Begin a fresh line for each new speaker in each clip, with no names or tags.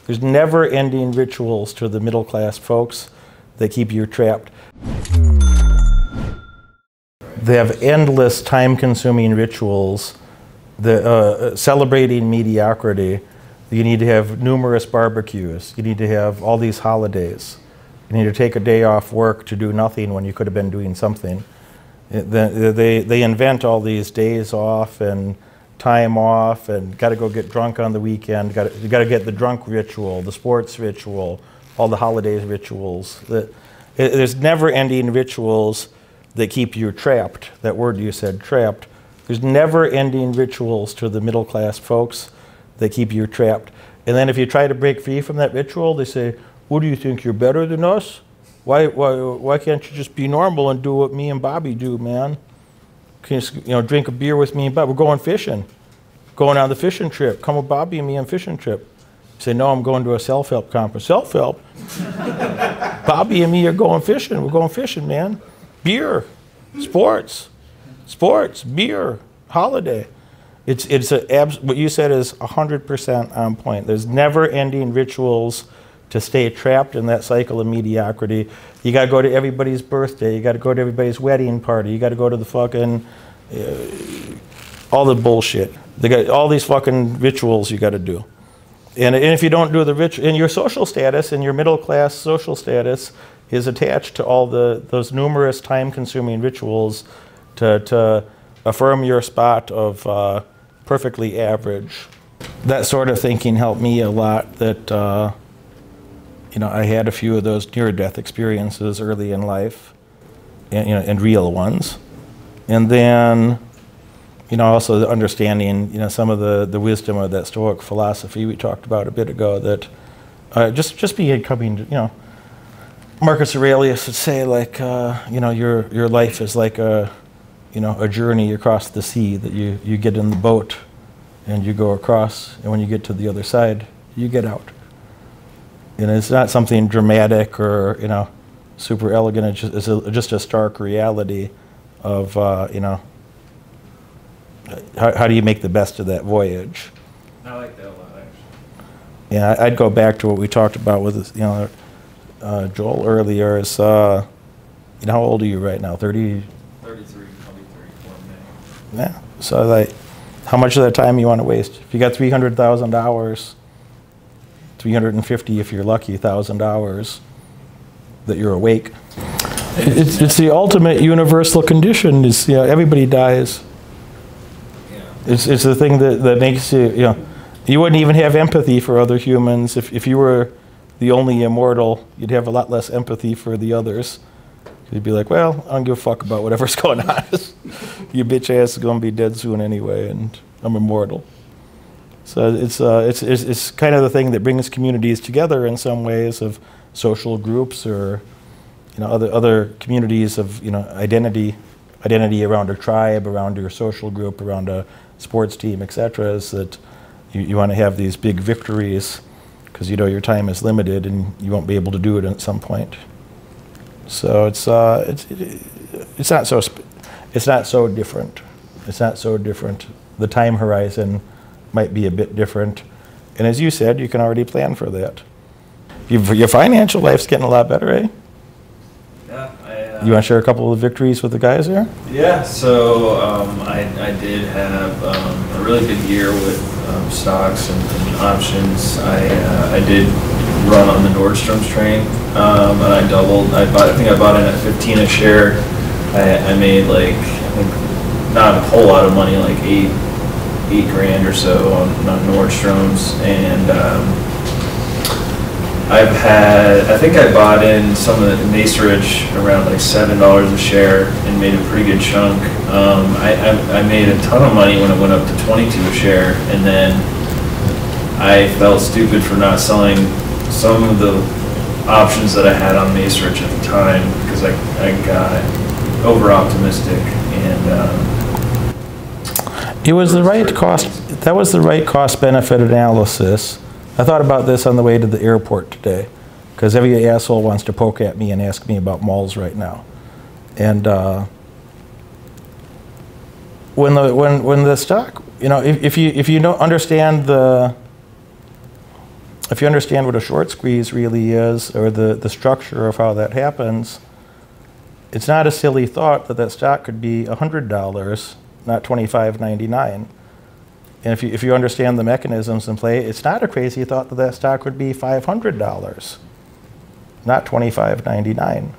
There's never-ending rituals to the middle-class folks that keep you trapped. They have endless time-consuming rituals, celebrating mediocrity. You need to have numerous barbecues. You need to have all these holidays. You need to take a day off work to do nothing when you could have been doing something. They invent all these days off and time off, and got to go get drunk on the weekend. You got to get the drunk ritual, the sports ritual, all the holidays rituals. There's never-ending rituals that keep you trapped. That word you said, trapped. There's never-ending rituals to the middle-class folks that keep you trapped. And then if you try to break free from that ritual, they say, "What do you think, you're better than us? Why can't you just be normal and do what me and Bobby do, man? Can you drink a beer with me and Bobby? We're going fishing. Going on the fishing trip. Come with Bobby and me on fishing trip." You say, "No, I'm going to a self-help conference." Self-help? Bobby and me are going fishing. We're going fishing, man. Beer, sports, beer, holiday. What you said is 100% on point. There's never-ending rituals to stay trapped in that cycle of mediocrity. You got to go to everybody's birthday. You got to go to everybody's wedding party. You got to go to the fucking all the bullshit. They got all these fucking rituals you got to do. And if you don't do the ritual, and your social status and your middle-class social status is attached to all those numerous time-consuming rituals to affirm your spot of perfectly average. That sort of thinking helped me a lot. That I had a few of those near-death experiences early in life, and real ones, and then also the understanding some of the wisdom of that Stoic philosophy we talked about a bit ago. That just becoming Marcus Aurelius would say, like, your life is like a journey across the sea, that you get in the boat and you go across, and when you get to the other side, you get out. And it's not something dramatic or, super elegant. It's just a stark reality of, how do you make the best of that voyage?
I like that a lot, actually.
Yeah, I'd go back to what we talked about with, Joel earlier. Is, how old are you right now? 30?
33, I'll be 34 in May.
Yeah. So, like, how much of that time you want to waste? If you got 300,000 hours, 350 if you're lucky, 1,000 hours that you're awake. It's the ultimate universal condition. Is everybody dies.
Yeah.
It's the thing that makes you you wouldn't even have empathy for other humans if you were the only immortal. You'd have a lot less empathy for the others. You'd be like, well, I don't give a fuck about whatever's going on. Your bitch ass is gonna be dead soon anyway, and I'm immortal. So it's kind of the thing that brings communities together in some ways, of social groups or other communities of identity around a tribe, around your social group, around a sports team, etc. Is that you want to have these big victories because your time is limited and you won't be able to do it at some point. So it's not so different. It's not so different. The time horizon might be a bit different, and as you said, you can already plan for that. Your financial life's getting a lot better, eh?
Yeah.
You want to share a couple of victories with the guys there?
Yeah. So I did have a really good year with stocks and options. I did run on the Nordstrom's train, and I doubled. I think I bought in at 15 a share. I made not a whole lot of money, like eight grand or so on Nordstrom's, and I think I bought in some of the Macerich around like $7 a share and made a pretty good chunk. I made a ton of money when it went up to 22 a share, and then I felt stupid for not selling some of the options that I had on Macerich at the time because I got over optimistic, and
it was the right cost. That was the right cost-benefit analysis. I thought about this on the way to the airport today, because every asshole wants to poke at me and ask me about malls right now. And when the stock, if you don't understand the if you understand what a short squeeze really is, or the structure of how that happens, it's not a silly thought that that stock could be $100, not $25.99. And if you understand the mechanisms in play, it's not a crazy thought that that stock would be $500, not $25.99.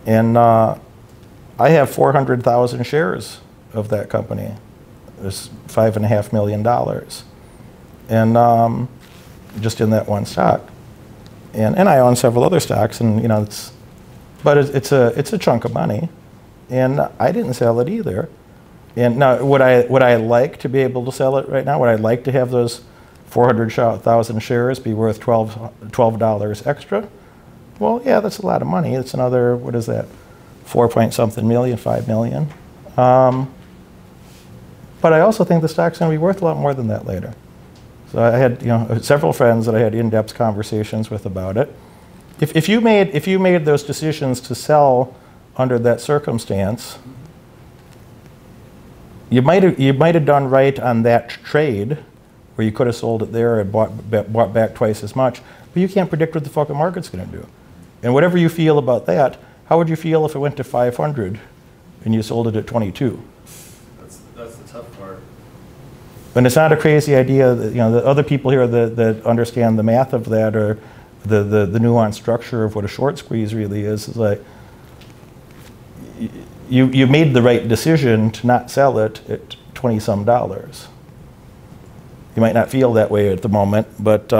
And I have 400,000 shares of that company. There's $5.5 million. And just in that one stock. And I own several other stocks, and it's a chunk of money. And I didn't sell it either. And now, would I like to be able to sell it right now? Would I like to have those 400,000 shares be worth $12 extra? Well, yeah, that's a lot of money. It's another, what is that, 4-point-something million, 5 million. But I also think the stock's going to be worth a lot more than that later. So I had several friends that I had in-depth conversations with about it. If you made those decisions to sell under that circumstance, you might have done right on that trade, where you could have sold it there and bought back twice as much. But you can't predict what the fucking market's going to do. And whatever you feel about that, how would you feel if it went to 500 and you sold it at 22?
That's the tough part.
And it's not a crazy idea that, the other people here that understand the math of that, or the nuanced structure of what a short squeeze really is like, you made the right decision to not sell it at 20-some dollars. You might not feel that way at the moment, but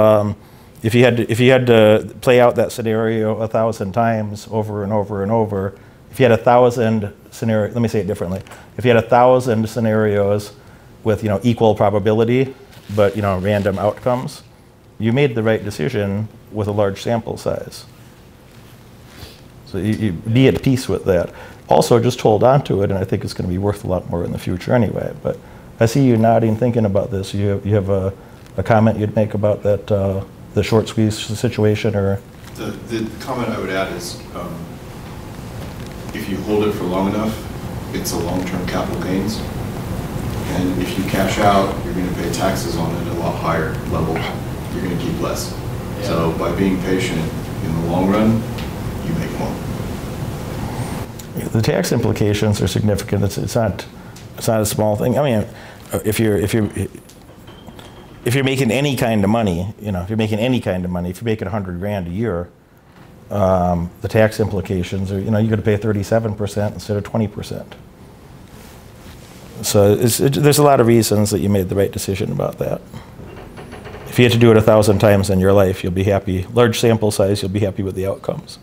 if you had to play out that scenario 1,000 times over and over and over, if you had 1,000 scenarios, let me say it differently. If you had 1,000 scenarios with equal probability, but random outcomes, you made the right decision with a large sample size. So you be at peace with that. Also, just hold on to it, and I think it's going to be worth a lot more in the future anyway. But I see you nodding, thinking about this. You have a comment you'd make about that, the short squeeze situation, or?
The comment I would add is, if you hold it for long enough, it's a long-term capital gains. And if you cash out, you're going to pay taxes on it at a lot higher level. You're going to keep less. Yeah. So by being patient, in the long run, you make more.
The tax implications are significant. It's not a small thing. I mean, if you're making any kind of money, if you're making $100 grand a year, the tax implications are, you're going to pay 37% instead of 20%. So there's a lot of reasons that you made the right decision about that. If you had to do it 1,000 times in your life, you'll be happy. Large sample size, you'll be happy with the outcomes.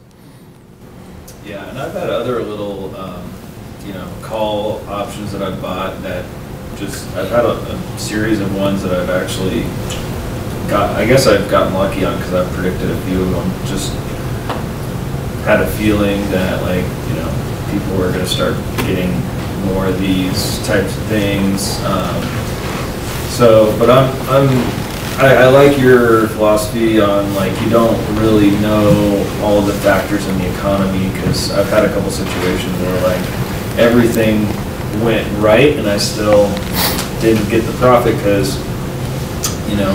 Yeah, and I've had other little, call options that I've bought that I've had a series of ones that I've actually I guess I've gotten lucky on, because I've predicted a few of them. Just had a feeling that, people were going to start getting more of these types of things. But I like your philosophy on, you don't really know all the factors in the economy, because I've had a couple situations where everything went right and I still didn't get the profit because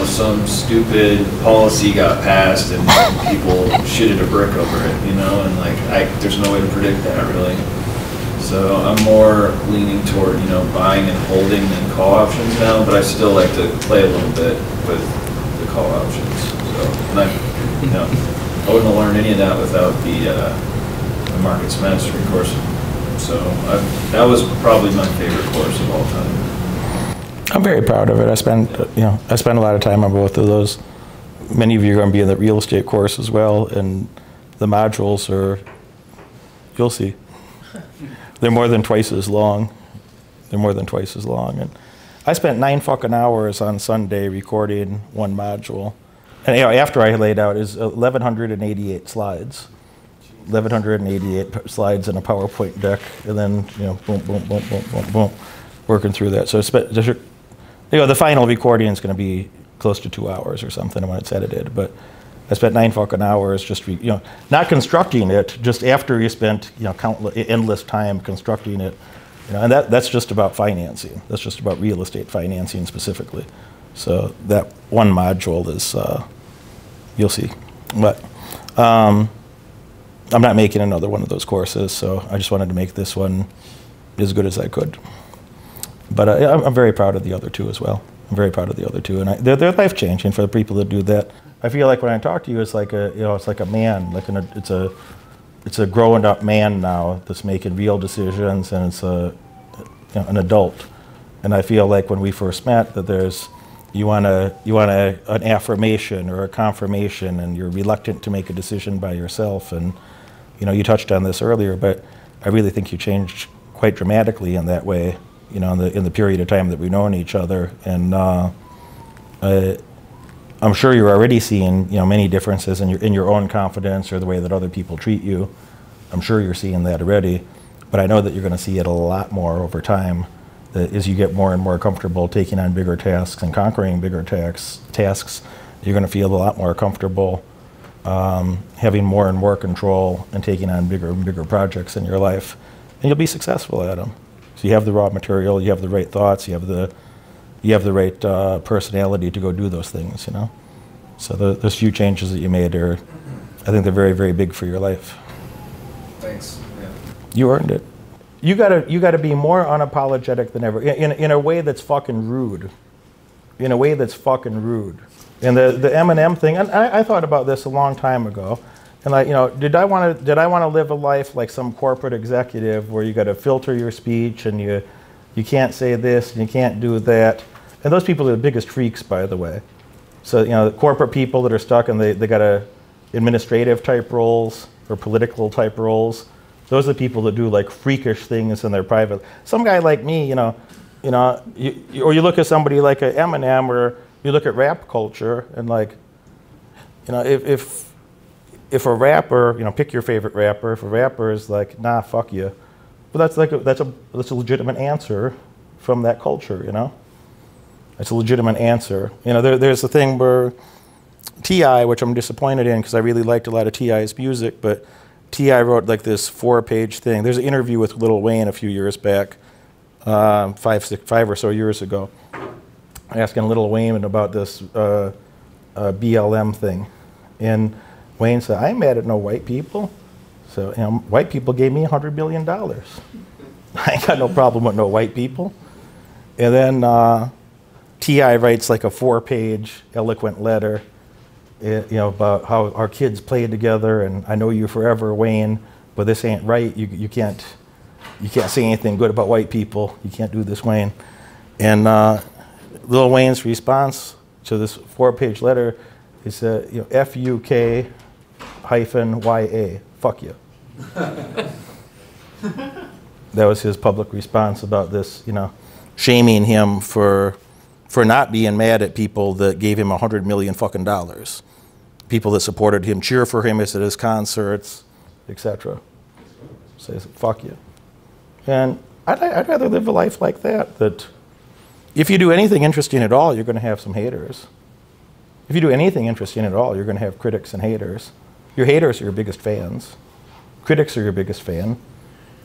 some stupid policy got passed and people shitted a brick over it, and there's no way to predict that really. So I'm more leaning toward buying and holding than call options now, but I still like to play a little bit with the call options. So, and I wouldn't have learned any of that without the Markets Mastery course. So that was probably my favorite course of all time.
I'm very proud of it. I spent a lot of time on both of those. Many of you are going to be in the real estate course as well, and the modules you'll see. They're more than twice as long. And I spent 9 fucking hours on Sunday recording one module. And after I laid out is 1,188 slides. 1,188 slides in a PowerPoint deck, and then boom, boom, boom, boom, boom, boom, working through that. So the final recording is going to be close to 2 hours or something when it's edited. But I spent 9 fucking hours just not constructing it. Just after you spent endless time constructing it, and that's just about financing. That's just about real estate financing specifically. So that one module is You'll see. But I'm not making another one of those courses, so I just wanted to make this one as good as I could. But I'm very proud of the other two as well. I'm very proud of the other two, and they're life changing for the people that do that. I feel like when I talk to you, it's like it's like a man, it's a grown up man now that's making real decisions, and it's an adult. And I feel like when we first met, that you want an affirmation or a confirmation, and you're reluctant to make a decision by yourself. And you touched on this earlier, but I really think you changed quite dramatically in that way. In the period of time that we've known each other, and I'm sure you're already seeing many differences in your own confidence or the way that other people treat you. I'm sure you're seeing that already, but I know that you're going to see it a lot more over time. That as you get more and more comfortable taking on bigger tasks and conquering bigger tasks, you're going to feel a lot more comfortable having more and more control and taking on bigger and bigger projects in your life, and you'll be successful at them. So you have the raw material, you have the right thoughts, you have the right personality to go do those things. So those few changes that you made I think they're very, very big for your life.
Thanks. Yeah.
You earned it. You gotta be more unapologetic than ever in a way that's fucking rude. In a way that's fucking rude. And the M&M thing, and I thought about this a long time ago. And did I want to live a life like some corporate executive where you got to filter your speech and you can't say this and you can't do that? And those people are the biggest freaks, by the way. So the corporate people that are stuck and they got administrative type roles or political type roles. Those are the people that do like freakish things in their private. Some guy like me, or you look at somebody like an Eminem, or you look at rap culture and if a rapper, pick your favorite rapper. If a rapper is like, nah, fuck you, well, that's a legitimate answer from that culture, It's a legitimate answer. There's a thing where T.I., which I'm disappointed in because I really liked a lot of T.I.'s music, but T.I. wrote like this 4-page thing. There's an interview with Lil Wayne a few years back, 5 or so years ago, asking Lil Wayne about this BLM thing, and Wayne said, "I ain't mad at no white people. So white people gave me $100 million. I ain't got no problem with no white people." And then T.I. writes like a 4-page eloquent letter, about how our kids played together, and I know you forever, Wayne, but this ain't right. You can't say anything good about white people. You can't do this, Wayne. And Lil Wayne's response to this 4-page letter is, FUK-YA, fuck you. That was his public response about this, shaming him for not being mad at people that gave him $100 million fucking dollars. People that supported him, cheer for him at his concerts, etc. Says, fuck you. And I'd rather live a life like that, that if you do anything interesting at all, you're going to have some haters. If you do anything interesting at all, you're going to have critics and haters. Your haters are your biggest fans. Critics are your biggest fan.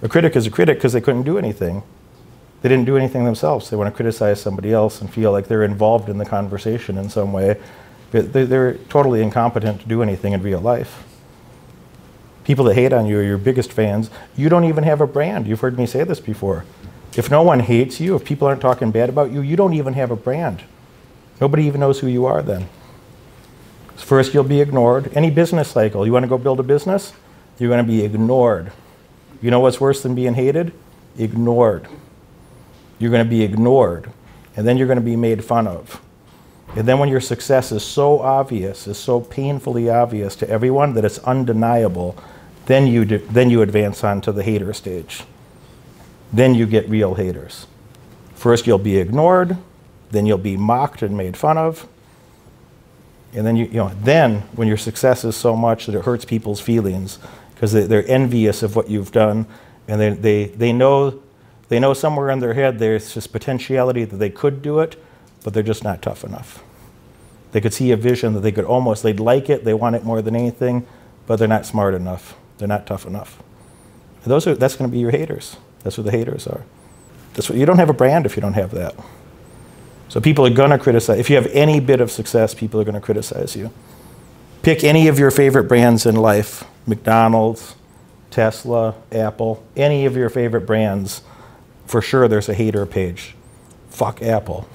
A critic is a critic because they couldn't do anything. They didn't do anything themselves. They want to criticize somebody else and feel like they're involved in the conversation in some way. But they're totally incompetent to do anything in real life. People that hate on you are your biggest fans. You don't even have a brand. You've heard me say this before. If no one hates you, if people aren't talking bad about you, you don't even have a brand. Nobody even knows who you are then. First, you'll be ignored. Any business cycle, you want to go build a business? You're going to be ignored. You know what's worse than being hated? Ignored. You're going to be ignored. And then you're going to be made fun of. And then when your success is so obvious, is so painfully obvious to everyone that it's undeniable, then you advance on to the hater stage. Then you get real haters. First, you'll be ignored. Then you'll be mocked and made fun of. And then then when your success is so much that it hurts people's feelings because they're envious of what you've done, and they know somewhere in their head there's this potentiality that they could do it, but they're just not tough enough. They could see a vision that they'd like it, they want it more than anything, but they're not smart enough. They're not tough enough. And that's going to be your haters. That's what the haters are. You don't have a brand if you don't have that. So people are going to criticize. If you have any bit of success, people are going to criticize you. Pick any of your favorite brands in life. McDonald's, Tesla, Apple, any of your favorite brands. For sure there's a hater page. Fuck Apple.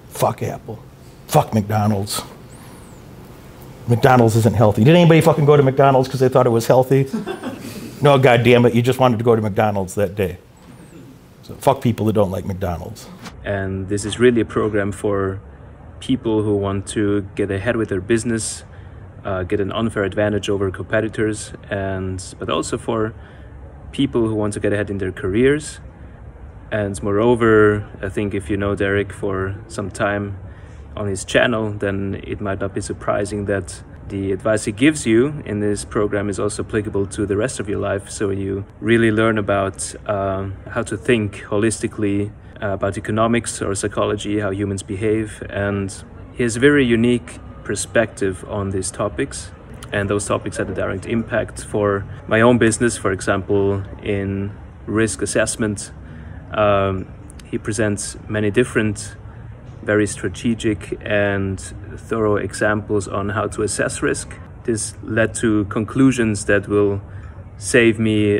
Fuck Apple. Fuck McDonald's. McDonald's isn't healthy. Did anybody fucking go to McDonald's because they thought it was healthy? No, God damn it, you just wanted to go to McDonald's that day. So fuck people who don't like McDonald's.
And this is really a program for people who want to get ahead with their business, get an unfair advantage over competitors, but also for people who want to get ahead in their careers. And moreover, I think if you know Derek for some time on his channel, then it might not be surprising that the advice he gives you in this program is also applicable to the rest of your life. So you really learn about how to think holistically about economics or psychology, how humans behave. And he has a very unique perspective on these topics. And those topics had a direct impact for my own business, for example, in risk assessment. He presents many different, very strategic and thorough examples on how to assess risk. This led to conclusions that will save me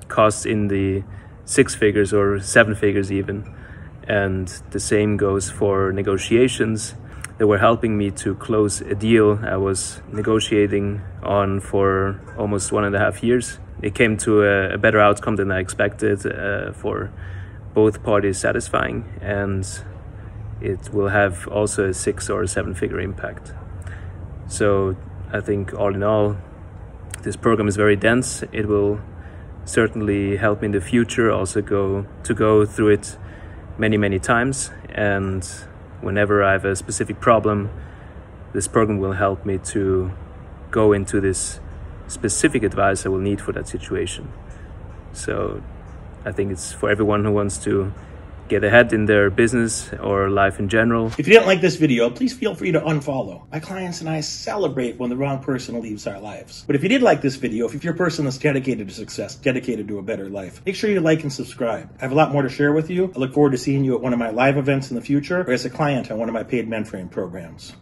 costs in the 6 figures or 7 figures even. And the same goes for negotiations. They were helping me to close a deal I was negotiating on for almost 1.5 years. It came to a better outcome than I expected, for both parties satisfying, and it will have also a 6 or 7 figure impact. So I think all in all, this program is very dense. It will certainly help me in the future also go through it many times, and whenever I have a specific problem, this program will help me to go into this specific advice I will need for that situation. So I think it's for everyone who wants to get ahead in their business or life in general.
If you didn't like this video, please feel free to unfollow. My clients and I celebrate when the wrong person leaves our lives. But if you did like this video, if you're a person that's dedicated to success, dedicated to a better life, make sure you like and subscribe. I have a lot more to share with you. I look forward to seeing you at one of my live events in the future or as a client on one of my paid mentoring programs.